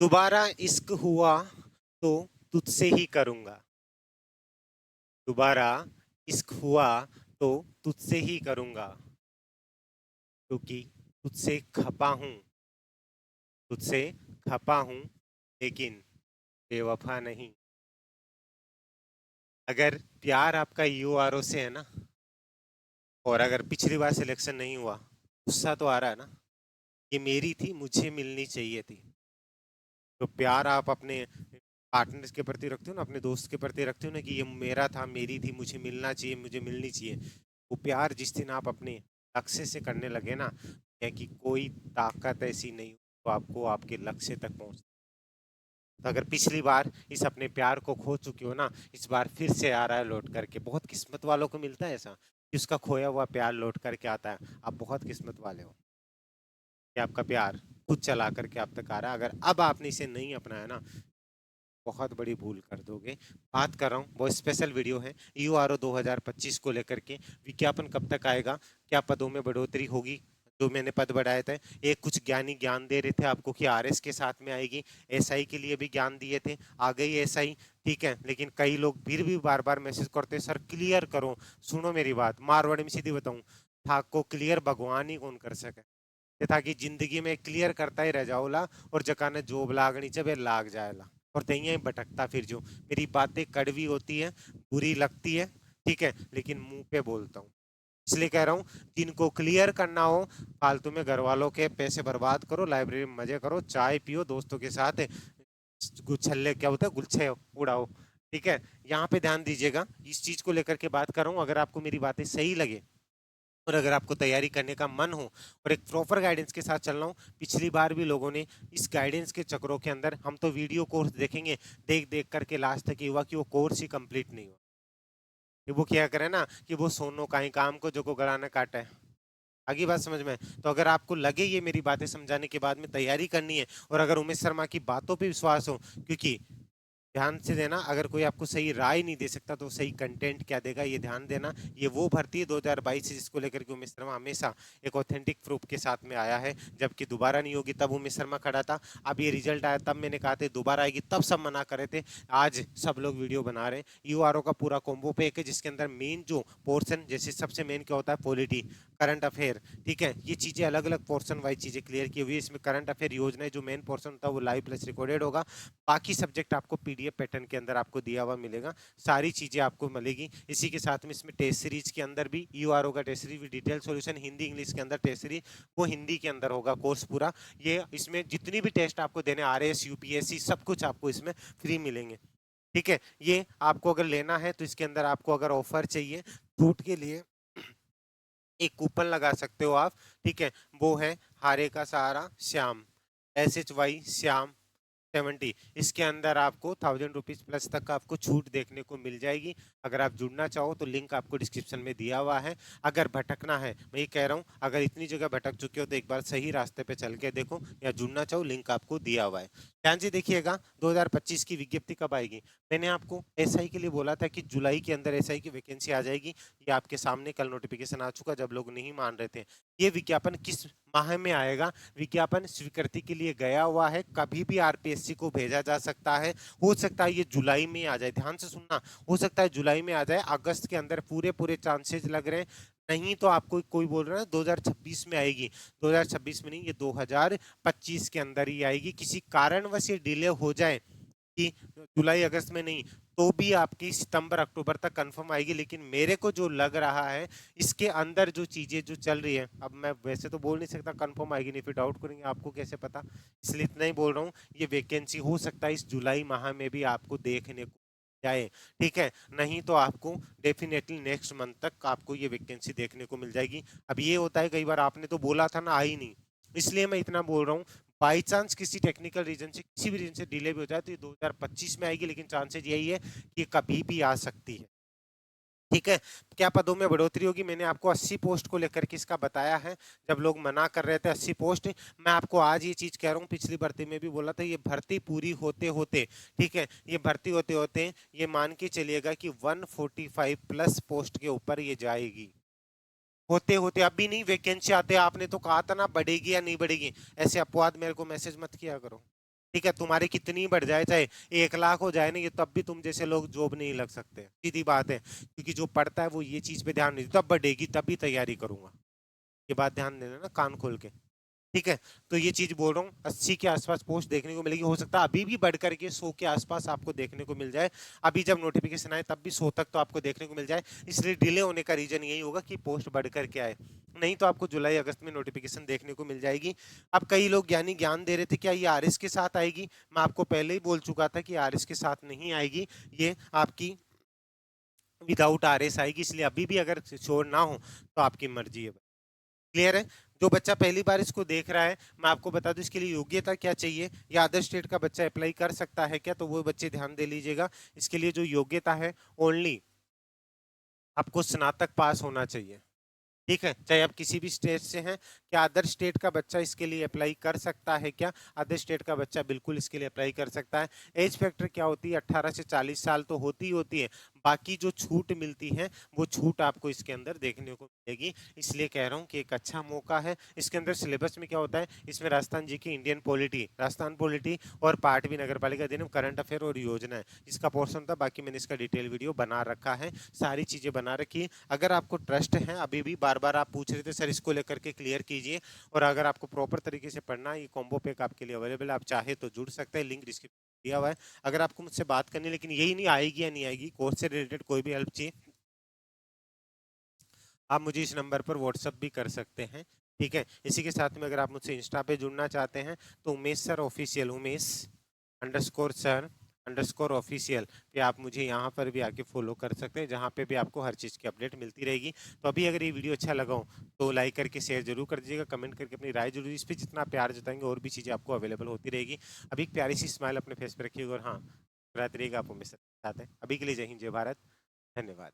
दोबारा इश्क हुआ तो तुझसे ही करूंगा। दोबारा इश्क हुआ तो तुझसे ही करूंगा, क्योंकि तुझसे खपा हूं। तुझसे खपा हूं, लेकिन बेवफा नहीं। अगर प्यार आपका यूआरओ से है ना, और अगर पिछली बार सिलेक्शन नहीं हुआ, गुस्सा तो आ रहा है ना। ये मेरी थी, मुझे मिलनी चाहिए थी। तो प्यार आप अपने पार्टनर्स के प्रति रखते हो ना, अपने दोस्त के प्रति रखते हो ना, कि ये मेरा था, मेरी थी, मुझे मिलना चाहिए, मुझे मिलनी चाहिए। वो प्यार जिस दिन आप अपने लक्ष्य से करने लगे ना, है कि कोई ताकत ऐसी नहीं तो आपको आपके लक्ष्य तक पहुंच। तो अगर पिछली बार इस अपने प्यार को खो चुके हो ना, इस बार फिर से आ रहा है लौट करके। बहुत किस्मत वालों को मिलता है ऐसा कि उसका खोया हुआ प्यार लौट करके आता है। आप बहुत किस्मत वाले हो कि आपका प्यार खुद चला करके आप तक आ रहा है। अगर अब आपने इसे नहीं अपनाया ना, बहुत बड़ी भूल कर दोगे। बात कर रहा हूँ, बहुत स्पेशल वीडियो है यूआरओ 2025 को लेकर के। विज्ञापन कब तक आएगा, क्या पदों में बढ़ोतरी होगी, जो मैंने पद बढ़ाए थे। एक कुछ ज्ञानी ज्ञान दे रहे थे आपको कि आरएस के साथ में आएगी। एसआई के लिए भी ज्ञान दिए थे, आ गई एसआई। ठीक है, लेकिन कई लोग फिर भी बार बार मैसेज करते, सर क्लियर करो। सुनो मेरी बात, मारवाड़ी में सीधी बताऊं, था को क्लियर भगवान ही कौन कर सके। ताकि जिंदगी में क्लियर करता ही रह जाओला, और जकाने जोब लागनी चाहिए लाग जाएला। और तैया ही भटकता फिर जो। मेरी बातें कड़वी होती है, बुरी लगती है, ठीक है, लेकिन मुंह पे बोलता हूँ। इसलिए कह रहा हूँ, जिनको क्लियर करना हो, फालतू में घर वालों के पैसे बर्बाद करो, लाइब्रेरी में मजे करो, चाय पियो दोस्तों के साथ, गुच्छल्ले क्या होता है, गुच्छे उड़ाओ। ठीक है, यहाँ पे ध्यान दीजिएगा, इस चीज को लेकर के बात कर रहा हूँ। अगर आपको मेरी बातें सही लगे और अगर आपको तैयारी करने का मन हो और एक प्रॉपर गाइडेंस के साथ चल रहा हूँ। पिछली बार भी लोगों ने इस गाइडेंस के चक्रों के अंदर, हम तो वीडियो कोर्स देखेंगे, देख देख करके लास्ट तक ये हुआ कि वो कोर्स ही कंप्लीट नहीं हुआ। कि वो क्या करे ना, कि वो सोनो कहीं काम को जो को गला न काटे। आगे बात समझ में? तो अगर आपको लगे ये मेरी बातें समझाने के बाद में तैयारी करनी है, और अगर उमेश शर्मा की बातों पे विश्वास हो, क्योंकि ध्यान से देना, अगर कोई आपको सही राय नहीं दे सकता तो सही कंटेंट क्या देगा, ये ध्यान देना। ये वो भर्ती है 2022 से जिसको लेकर के उमेश शर्मा हमेशा एक ऑथेंटिक प्रूफ के साथ में आया है। जबकि दोबारा नहीं होगी, तब उमेश शर्मा खड़ा था। अब ये रिजल्ट आया, तब मैंने कहा था दोबारा आएगी, तब सब मना कर रहे थे। आज सब लोग वीडियो बना रहे हैं। यूआरओ का पूरा कॉम्बो पैक है, जिसके अंदर मेन जो पोर्सन, जैसे सबसे मेन क्या होता है, पॉलिटी, करंट अफेयर। ठीक है, ये चीजें अलग अलग पोर्सन वाइज चीजें क्लियर की हुई है। इसमें करंट अफेयर योजना जो मेन पोर्सन होता है वो लाइव प्लस रिकॉर्डेड होगा। बाकी सब्जेक्ट आपको पीडीएफ पैटर्न के अंदर आपको दिया हुआ मिलेगा। सारी चीजें आपको मिलेगी। इसी के साथ में इसमें टेस्ट सीरीज के अंदर भी यूआरओ का test series detail solution Hindi English के अंदर टेस्ट सीरीज, वो हिंदी के अंदर होगा कोर्स पूरा। ये इसमें जितनी भी टेस्ट आपको देने, आरएस यूपीएससी सब कुछ आपको इसमें फ्री मिलेंगे। ठीक है, ये आपको अगर लेना है तो इसके अंदर आपको अगर ऑफर चाहिए छूट के लिए, एक कूपन लगा सकते हो आप। ठीक है, वो है हारे का सहारा श्याम, SHY श्याम 70। इसके अंदर आपको 1000 रुपीज प्लस तक का आपको छूट देखने को मिल जाएगी। अगर आप जुड़ना चाहो तो लिंक आपको डिस्क्रिप्शन में दिया हुआ है। अगर भटकना है, मैं ये कह रहा हूँ, अगर इतनी जगह भटक चुके हो तो एक बार सही रास्ते पे चल के देखो, या जुड़ना चाहो लिंक आपको दिया हुआ है। ध्यान से देखिएगा, 2025 की विज्ञप्ति कब आएगी। मैंने आपको एसआई के लिए बोला था कि जुलाई के अंदर एसआई की वैकेंसी आ जाएगी। ये आपके सामने कल नोटिफिकेशन आ चुका, जब लोग नहीं मान रहे थे। ये विज्ञापन किस माह में आएगा? विज्ञापन स्वीकृति के लिए गया हुआ है, कभी भी आरपीएससी को भेजा जा सकता है। हो सकता है ये जुलाई में आ जाए, ध्यान से सुनना, हो सकता है जुलाई में आ जाए, अगस्त के अंदर पूरे पूरे चांसेस लग रहे हैं। नहीं तो आपको कोई बोल रहा है 2026 में आएगी, 2026 में नहीं, ये 2025 के अंदर ही आएगी। किसी कारणवश ये डिले हो जाए कि जुलाई अगस्त में नहीं, तो भी आपकी सितंबर अक्टूबर तक कंफर्म आएगी। लेकिन मेरे को जो लग रहा है, इसके अंदर जो चीजें जो चल रही है, अब मैं वैसे तो बोल नहीं सकता कंफर्म आएगी, नहीं फिर डाउट करेंगे, आपको कैसे पता। इसलिए इतना ही बोल रहा हूँ, ये वैकेंसी हो सकता है इस जुलाई माह में भी आपको देखने को जाए। ठीक है, नहीं तो आपको डेफिनेटली नेक्स्ट मंथ तक आपको ये वैकेंसी देखने को मिल जाएगी। अब ये होता है, कई बार आपने तो बोला था ना, आई नहीं, इसलिए मैं इतना बोल रहा हूँ। बाई चांस किसी टेक्निकल रीजन से, किसी भी रीजन से डिले भी हो जाए तो ये 2025 में आएगी, लेकिन चांसेस यही है कि कभी भी आ सकती है। ठीक है, क्या पदों में बढ़ोतरी होगी? मैंने आपको 80 पोस्ट को लेकर के इसका बताया है, जब लोग मना कर रहे थे 80 पोस्ट। मैं आपको आज ये चीज कह रहा हूँ, पिछली भर्ती में भी बोला था, ये भर्ती पूरी होते होते, ठीक है, ये भर्ती होते होते ये मान के चलिएगा कि 145 प्लस पोस्ट के ऊपर ये जाएगी। होते होते, अभी नहीं वैकेंसी आते, आपने तो कहा था ना बढ़ेगी या नहीं बढ़ेगी, ऐसे अपवाद मेरे को मैसेज मत किया करो। ठीक है, तुम्हारी कितनी बढ़ जाए, चाहे 1 लाख हो जाए ना, ये तब भी तुम जैसे लोग जॉब नहीं लग सकते, सीधी बात है। क्योंकि जो पढ़ता है वो ये चीज पे ध्यान नहीं देता, तब बढ़ेगी तभी तैयारी करूंगा। ये बात ध्यान देना ना कान खोल के। ठीक है, तो ये चीज बोल रहा हूँ, 80 के आसपास पोस्ट देखने को मिलेगी, हो सकता है अभी भी बढ़ करके 100 के आसपास आपको देखने को मिल जाए। अभी जब नोटिफिकेशन आए तब भी 100 तक तो आपको देखने को मिल जाए। इसलिए डिले होने का रीजन यही होगा कि पोस्ट बढ़ करके आए, नहीं तो आपको जुलाई अगस्त में नोटिफिकेशन देखने को मिल जाएगी। अब कई लोग ज्ञानी ज्ञान दे रहे थे क्या ये आरएस के साथ आएगी, मैं आपको पहले ही बोल चुका था कि आरएस के साथ नहीं आएगी, ये आपकी विदाउट आरएस आएगी। इसलिए अभी भी अगर श्योर ना हो तो आपकी मर्जी है। क्लियर है? जो बच्चा पहली बार इसको देख रहा है, मैं आपको बता दूं इसके लिए योग्यता क्या चाहिए, या अदर स्टेट का बच्चा अप्लाई कर सकता है क्या, तो वो बच्चे ध्यान दे लीजिएगा। इसके लिए जो योग्यता है, ओनली आपको स्नातक पास होना चाहिए। ठीक है, चाहे आप किसी भी स्टेट से हैं। क्या अदर स्टेट का बच्चा इसके लिए अप्लाई कर सकता है क्या? अदर स्टेट का बच्चा बिल्कुल इसके लिए अप्लाई कर सकता है। एज फैक्टर क्या होती है? 18 से 40 साल तो होती ही होती है, बाकी जो छूट मिलती है वो छूट आपको इसके अंदर देखने को मिलेगी। इसलिए कह रहा हूँ कि एक अच्छा मौका है। इसके अंदर सिलेबस में क्या होता है, इसमें राजस्थान जी की इंडियन पॉलिटी, राजस्थान पॉलिटी और पार्ट भी नगर पालिका अधिनियम, करंट अफेयर और योजना है, इसका पोर्शन था। बाकी मैंने इसका डिटेल वीडियो बना रखा है, सारी चीजें बना रखी है। अगर आपको ट्रस्ट है, अभी भी बार बार आप पूछ रहे थे सर इसको लेकर के क्लियर कीजिए, और अगर आपको प्रॉपर तरीके से पढ़ना है, ये कॉम्बो पैक आपके लिए अवेलेबल है, आप चाहे तो जुड़ सकते हैं, लिंक डिस्क्रिप्शन दिया हुआ है। अगर आपको मुझसे बात करनी, लेकिन यही नहीं आएगी या नहीं आएगी, कोर्स से रिलेटेड कोई भी हेल्प चाहिए, आप मुझे इस नंबर पर व्हाट्सअप भी कर सकते हैं। ठीक है, इसी के साथ में अगर आप मुझसे इंस्टा पे जुड़ना चाहते हैं तो Umesh sir official, Umesh underscore sir underscore official पे आप मुझे यहाँ पर भी आके फॉलो कर सकते हैं, जहाँ पे भी आपको हर चीज़ की अपडेट मिलती रहेगी। तो अभी अगर ये वीडियो अच्छा लगा हो तो लाइक करके शेयर जरूर कर दीजिएगा, कमेंट करके अपनी राय जरूर, इस पर जितना प्यार जताएंगे और भी चीज़ें आपको अवेलेबल होती रहेगी। अभी एक प्यारी सी स्माइल अपने फेस पे रखिएगा, और हाँ, रात रहेगा आप उमेश सर चाहते हैं। अभी के लिए जय हिंद, जय भारत, धन्यवाद।